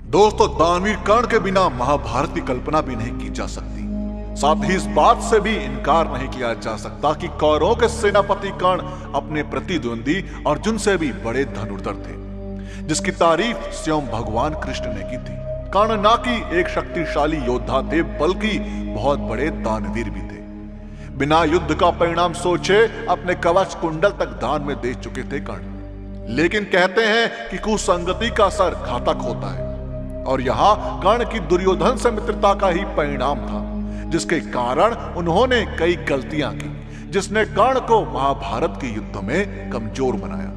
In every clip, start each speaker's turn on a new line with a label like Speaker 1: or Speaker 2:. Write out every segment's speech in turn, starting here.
Speaker 1: दोस्तों, दानवीर कर्ण के बिना महाभारत की कल्पना भी नहीं की जा सकती। साथ ही इस बात से भी इनकार नहीं किया जा सकता कि कौरवों के सेनापति कर्ण अपने प्रतिद्वंदी अर्जुन से भी बड़े धनुर्धर थे, जिसकी तारीफ स्वयं भगवान कृष्ण ने की थी। कर्ण ना कि एक शक्तिशाली योद्धा थे, बल्कि बहुत बड़े दानवीर भी थे। बिना युद्ध का परिणाम सोचे अपने कवच कुंडल तक दान में दे चुके थे कर्ण। लेकिन कहते हैं कि कुसंगति का असर घातक होता है, और यहां कर्ण की दुर्योधन से मित्रता का ही परिणाम था, जिसके कारण उन्होंने कई गलतियां की, जिसने कर्ण को महाभारत के युद्ध में कमजोर बनाया।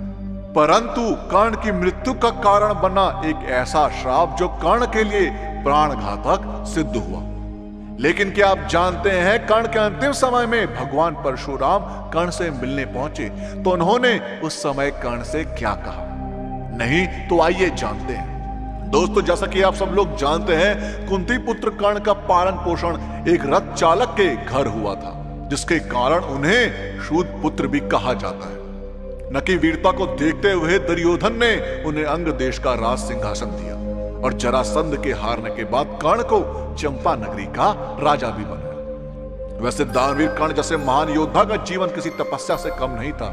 Speaker 1: परंतु कर्ण की मृत्यु का कारण बना एक ऐसा श्राप जो कर्ण के लिए प्राणघातक सिद्ध हुआ। लेकिन क्या आप जानते हैं, कर्ण के अंतिम समय में भगवान परशुराम कर्ण से मिलने पहुंचे तो उन्होंने उस समय कर्ण से क्या कहा? नहीं तो आइए जानते हैं। दोस्तों, जैसा कि आप सब लोग जानते हैं, कुंती पुत्र कर्ण का पालन पोषण एक रथ चालक के घर हुआ था, जिसके कारण उन्हें शूद पुत्र भी कहा जाता है। न कि वीरता को देखते हुए दुर्योधन ने उन्हें अंग देश का राज सिंहासन दिया, और जरासंध के हारने के बाद कर्ण को चंपा नगरी का राजा भी बनाया। वैसे दानवीर कर्ण जैसे महान योद्धा का जीवन किसी तपस्या से कम नहीं था।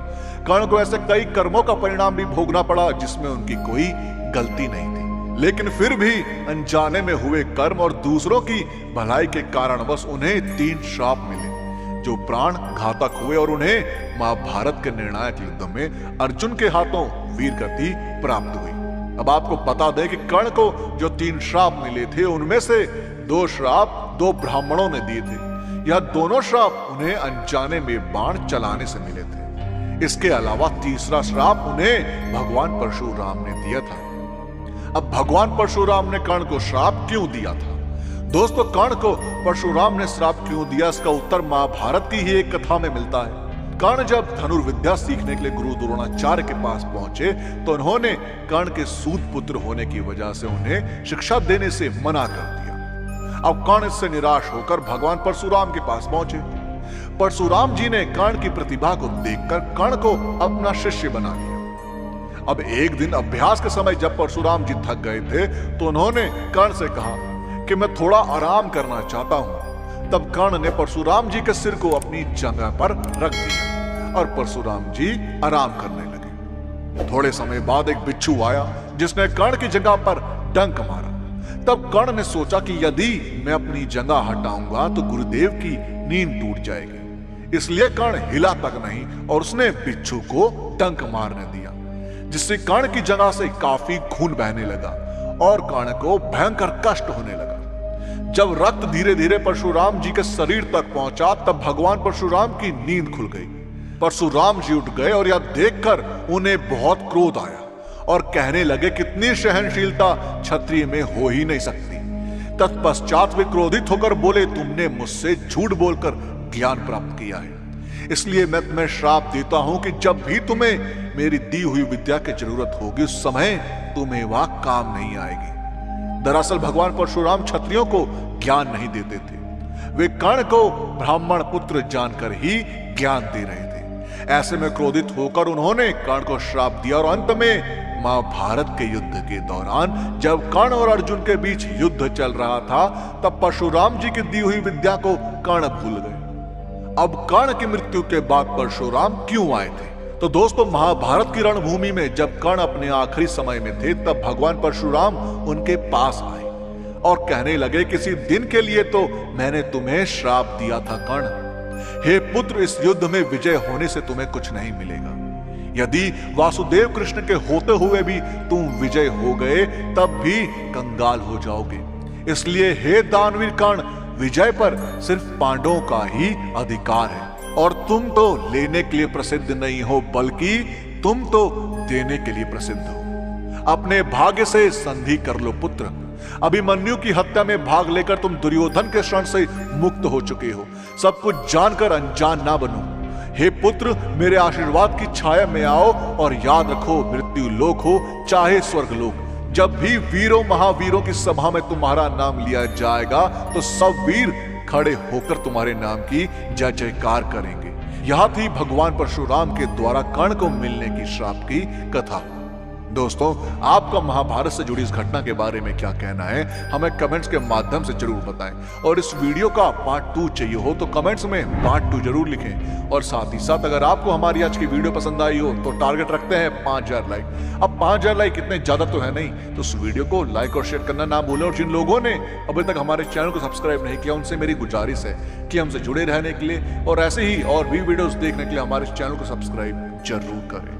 Speaker 1: कर्ण को ऐसे कई कर्मों का परिणाम भी भोगना पड़ा जिसमें उनकी कोई गलती नहीं थी, लेकिन फिर भी अनजाने में हुए कर्म और दूसरों की भलाई के कारण बस उन्हें 3 श्राप मिले, जो प्राण घातक हुए, और उन्हें महाभारत के निर्णायक युद्ध में अर्जुन के हाथों वीर गति प्राप्त हुई। अब आपको बता दें कि कर्ण को जो 3 श्राप मिले थे, उनमें से 2 श्राप 2 ब्राह्मणों ने दिए थे। यह दोनों श्राप उन्हें अनजाने में बाण चलाने से मिले थे। इसके अलावा तीसरा श्राप उन्हें भगवान परशुराम ने दिया था। अब भगवान परशुराम ने कर्ण को श्राप क्यों दिया था? दोस्तों, कर्ण को परशुराम ने श्राप क्यों दिया, इसका उत्तर महाभारत की ही एक कथा में मिलता है। कर्ण जब धनुर्विद्या सीखने के लिए गुरु द्रोणाचार्य के पास पहुंचे तो उन्होंने कर्ण के सूत पुत्र होने की वजह से उन्हें शिक्षा देने से मना कर दिया। अब कर्ण इससे निराश होकर भगवान परशुराम के पास पहुंचे। परशुराम जी ने कर्ण की प्रतिभा को देखकर कर्ण को अपना शिष्य बना लिया। अब एक दिन अभ्यास के समय जब परशुराम जी थक गए थे तो उन्होंने कर्ण से कहा कि मैं थोड़ा आराम करना चाहता हूं। तब कर्ण ने परशुराम जी के सिर को अपनी जगह पर रख दिया और परशुराम जी आराम करने लगे। थोड़े समय बाद एक बिच्छू आया जिसने कर्ण की जगह पर डंक मारा। तब कर्ण ने सोचा कि यदि मैं अपनी जगह हटाऊंगा तो गुरुदेव की नींद टूट जाएगी, इसलिए कर्ण हिला तक नहीं और उसने बिच्छू को डंक मारने दिया, जिससे कर्ण की जगह से काफी खून बहने लगा और कर्ण को भयंकर कष्ट होने लगा। जब रक्त धीरे धीरे परशुराम जी के शरीर तक पहुंचा तब भगवान परशुराम की नींद खुल गई। परशुराम जी उठ गए और यह देखकर उन्हें बहुत क्रोध आया और कहने लगे, कितनी सहनशीलता क्षत्रिय में हो ही नहीं सकती। तत्पश्चात वे क्रोधित होकर बोले, तुमने मुझसे झूठ बोलकर ज्ञान प्राप्त किया है, इसलिए मैं तुम्हें श्राप देता हूं कि जब भी तुम्हें मेरी दी हुई विद्या की जरूरत होगी उस समय तुम्हें वह काम नहीं आएगी। दरअसल भगवान परशुराम क्षत्रियों को ज्ञान नहीं देते थे, वे कर्ण को ब्राह्मण पुत्र जानकर ही ज्ञान दे रहे थे। ऐसे में क्रोधित होकर उन्होंने कर्ण को श्राप दिया और अंत में महाभारत के युद्ध के दौरान जब कर्ण और अर्जुन के बीच युद्ध चल रहा था तब परशुराम जी की दी हुई विद्या को कर्ण भूल गए। अब कर्ण की मृत्यु के बाद परशुराम क्यों आए थे? तो दोस्तों, महाभारत की रणभूमि में जब कर्ण अपने आखिरी समय में थे तब भगवान परशुराम उनके पास आए और कहने लगे, किसी दिन के लिए तो मैंने तुम्हें श्राप दिया था कर्ण। हे पुत्र, इस युद्ध में विजय होने से तुम्हें कुछ नहीं मिलेगा। यदि वासुदेव कृष्ण के होते हुए भी तुम विजय हो गए तब भी कंगाल हो जाओगे। इसलिए हे दानवीर कर्ण, विजय पर सिर्फ पांडवों का ही अधिकार है और तुम तो लेने के लिए प्रसिद्ध नहीं हो बल्कि तुम तो देने के लिए प्रसिद्ध हो। अपने भाग्य से संधि कर लो पुत्र। अभिमन्यु की हत्या में भाग लेकर तुम दुर्योधन के शरण से मुक्त हो चुके हो। सब कुछ जानकर अनजान ना बनो। हे पुत्र, मेरे आशीर्वाद की छाया में आओ और याद रखो, मृत्यु लोक हो चाहे स्वर्ग लोक, जब भी वीरों महावीरों की सभा में तुम्हारा नाम लिया जाएगा तो सब वीर खड़े होकर तुम्हारे नाम की जय जयकार करेंगे। यह थी भगवान परशुराम के द्वारा कर्ण को मिलने की श्राप की कथा। दोस्तों, आपका महाभारत से जुड़ी इस घटना के बारे में क्या कहना है, हमें कमेंट्स के माध्यम से जरूर बताएं। और इस वीडियो का पार्ट 2 चाहिए हो तो कमेंट्स में पार्ट 2 जरूर लिखें। और साथ ही साथ अगर आपको हमारी आज की वीडियो पसंद आई हो तो टारगेट रखते हैं 5000 लाइक। अब 5000 लाइक इतने ज्यादा तो है नहीं, तो इस वीडियो को लाइक और शेयर करना ना भूलें। और जिन लोगों ने अभी तक हमारे चैनल को सब्सक्राइब नहीं किया, उनसे मेरी गुजारिश है कि हमसे जुड़े रहने के लिए और ऐसे ही और भी वीडियोस देखने के लिए हमारे चैनल को सब्सक्राइब जरूर करें।